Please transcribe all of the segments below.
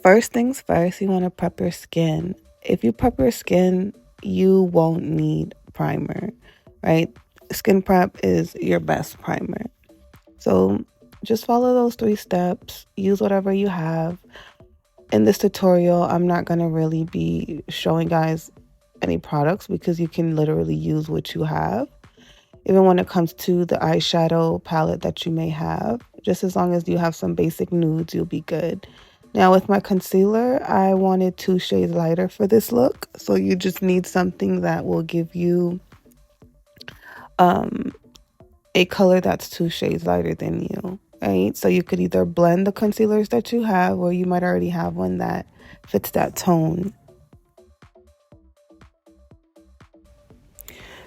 First things first, you want to prep your skin. If you prep your skin, you won't need primer, right? Skin prep is your best primer. So just follow those 3 steps. Use whatever you have. In this tutorial, I'm not going to really be showing guys any products because you can literally use what you have. Even when it comes to the eyeshadow palette that you may have, just as long as you have some basic nudes, you'll be good. Now with my concealer, I wanted 2 shades lighter for this look. So you just need something that will give you a color that's 2 shades lighter than you, right? So you could either blend the concealers that you have, or you might already have one that fits that tone.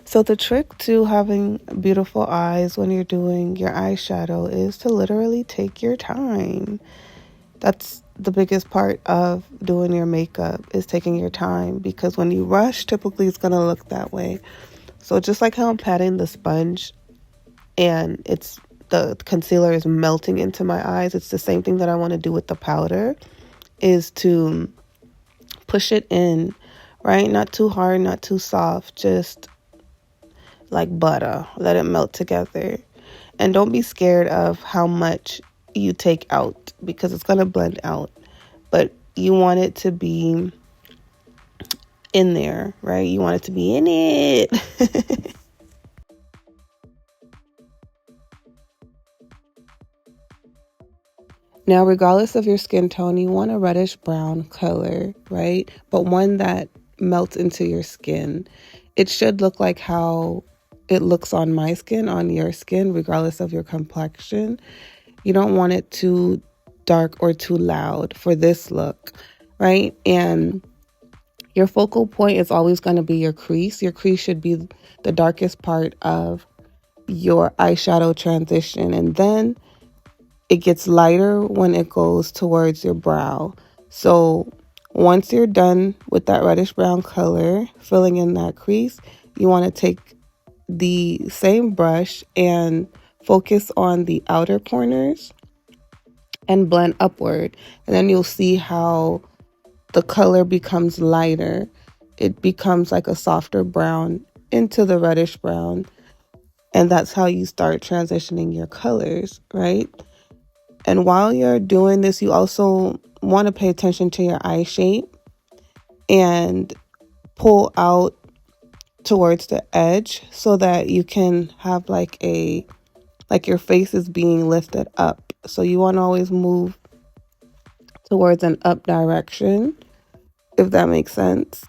So the trick to having beautiful eyes when you're doing your eyeshadow is to literally take your time. That's the biggest part of doing your makeup, is taking your time, because when you rush, typically it's going to look that way. So just like how I'm patting the sponge and the concealer is melting into my eyes, it's the same thing that I want to do with the powder, is to push it in, right? Not too hard, not too soft, just like butter. Let it melt together. And don't be scared of how much you take out, because it's going to blend out. But you want it to be in there, right? You want it to be in it. Now, regardless of your skin tone, you want a reddish brown color, right? But one that melts into your skin. It should look like how it looks on my skin, on your skin, regardless of your complexion. You don't want it too dark or too loud for this look, right? And your focal point is always going to be your crease. Your crease should be the darkest part of your eyeshadow transition. And then it gets lighter when it goes towards your brow. So once you're done with that reddish brown color, filling in that crease, you want to take the same brush and focus on the outer corners and blend upward. And then you'll see how the color becomes lighter. It becomes like a softer brown into the reddish brown. And that's how you start transitioning your colors, right? And while you're doing this, you also want to pay attention to your eye shape and pull out towards the edge so that you can have like your face is being lifted up. So you want to always move towards an up direction, if that makes sense.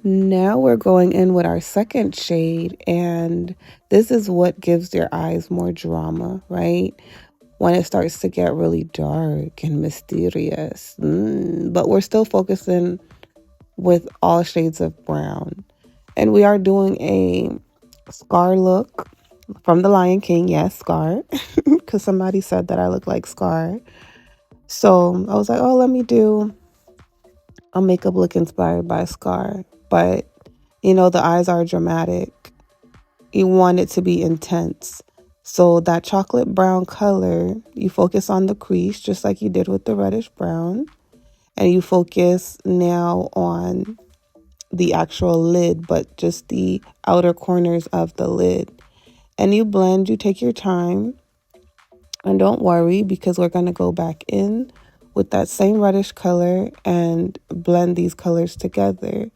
Now we're going in with our second shade, and this is what gives your eyes more drama, right? When it starts to get really dark and mysterious. But we're still focusing with all shades of brown. And we are doing a Scar look from The Lion King. Yes, Scar. Because somebody said that I look like Scar. So I was like, oh, let me do a makeup look inspired by Scar. But, the eyes are dramatic. You want it to be intense. So that chocolate brown color, you focus on the crease just like you did with the reddish brown. And you focus now on the actual lid, but just the outer corners of the lid. And you blend, you take your time. And don't worry, because we're going to go back in with that same reddish color and blend these colors together.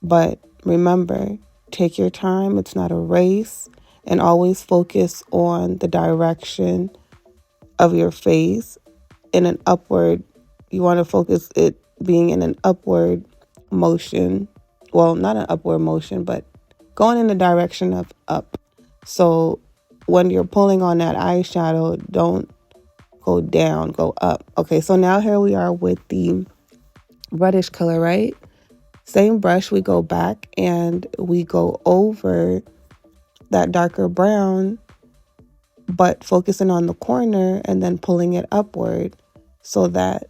But remember, take your time. It's not a race. And always focus on the direction of your face in an upward. You want to focus it being in an upward motion. Well, not an upward motion, but going in the direction of up. So when you're pulling on that eyeshadow, don't go down, go up. Okay, so now here we are with the reddish color, right? Same brush, we go back and we go over that darker brown, but focusing on the corner and then pulling it upward so that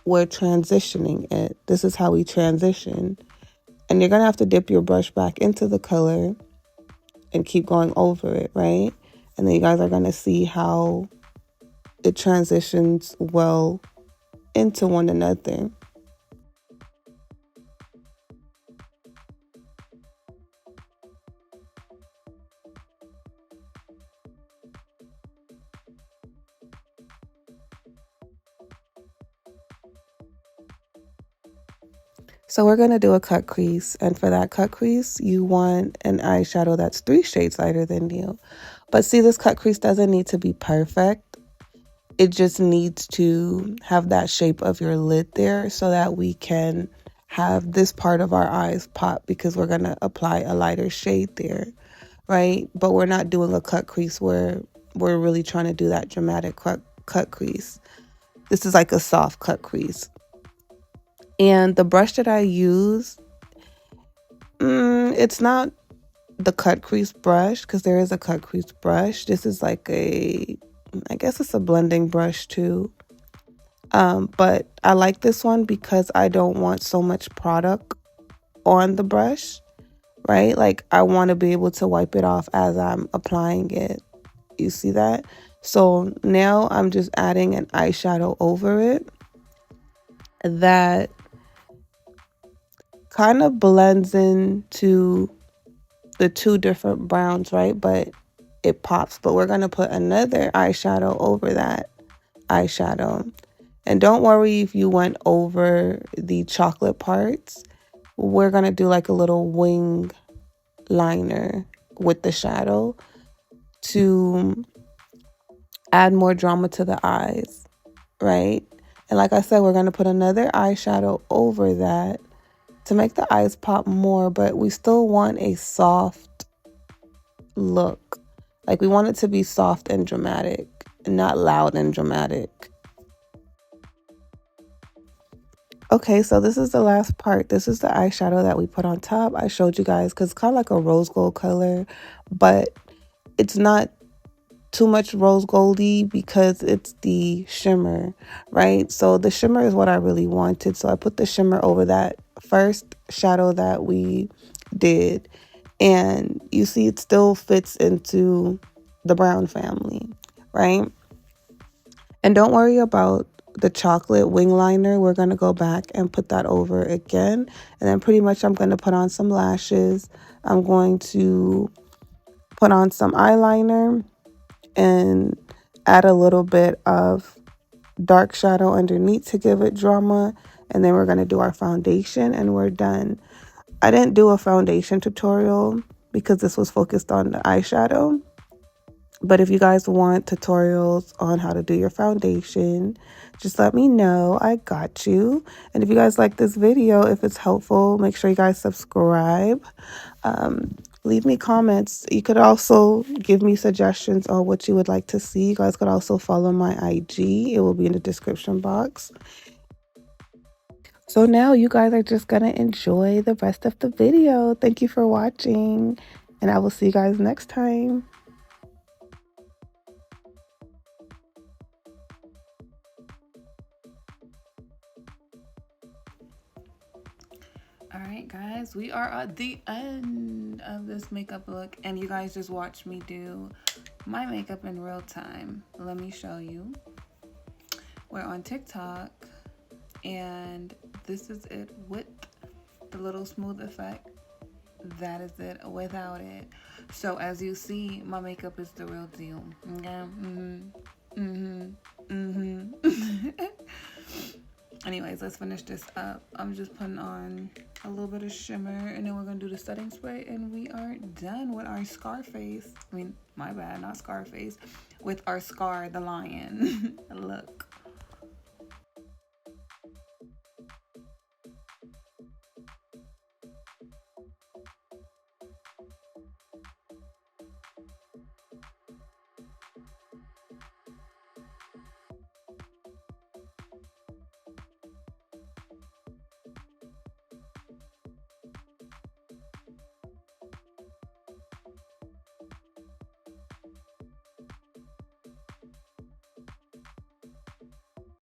we're transitioning it. This is how we transition. And you're going to have to dip your brush back into the color and keep going over it, right? And then you guys are going to see how it transitions well into one another. So we're going to do a cut crease, and for that cut crease, you want an eyeshadow that's 3 shades lighter than you. But see, this cut crease doesn't need to be perfect. It just needs to have that shape of your lid there so that we can have this part of our eyes pop, because we're going to apply a lighter shade there, right? But we're not doing a cut crease where we're really trying to do that dramatic cut crease. This is like a soft cut crease. And the brush that I use, it's not the cut crease brush, because there is a cut crease brush. This is like I guess it's a blending brush too. But I like this one because I don't want so much product on the brush, right? Like I want to be able to wipe it off as I'm applying it. You see that? So now I'm just adding an eyeshadow over it that kind of blends into the 2 different browns, right? But it pops. But we're going to put another eyeshadow over that eyeshadow. And don't worry if you went over the chocolate parts. We're going to do like a little wing liner with the shadow to add more drama to the eyes, right? And like I said, we're going to put another eyeshadow over that to make the eyes pop more, but we still want a soft look. Like we want it to be soft and dramatic, not loud and dramatic. Okay, so this is the last part. This is the eyeshadow that we put on top. I showed you guys because it's kind of like a rose gold color, but it's not too much rose goldy because it's the shimmer, right? So the shimmer is what I really wanted. So I put the shimmer over that first shadow that we did. And you see it still fits into the brown family, right? And don't worry about the chocolate wing liner. We're going to go back and put that over again. And then pretty much I'm going to put on some lashes. I'm going to put on some eyeliner and add a little bit of dark shadow underneath to give it drama. And then we're going to do our foundation and we're done. I didn't do a foundation tutorial because this was focused on the eyeshadow. But if you guys want tutorials on how to do your foundation, just let me know. I got you. And if you guys like this video, if it's helpful, make sure you guys subscribe. Leave me comments. You could also give me suggestions on what you would like to see. You guys could also follow my IG. It will be in the description box. So now you guys are just going to enjoy the rest of the video. Thank you for watching, and I will see you guys next time. All right, guys, we are at the end of this makeup look, and you guys just watched me do my makeup in real time. Let me show you. We're on TikTok, and this is it with the little smooth effect. That is it without it. So as you see, my makeup is the real deal. Okay? Anyways, let's finish this up. I'm just putting on a little bit of shimmer, and then we're gonna do the setting spray, and we are done with our Scarface. I mean, my bad, not Scarface. With our Scar the lion look.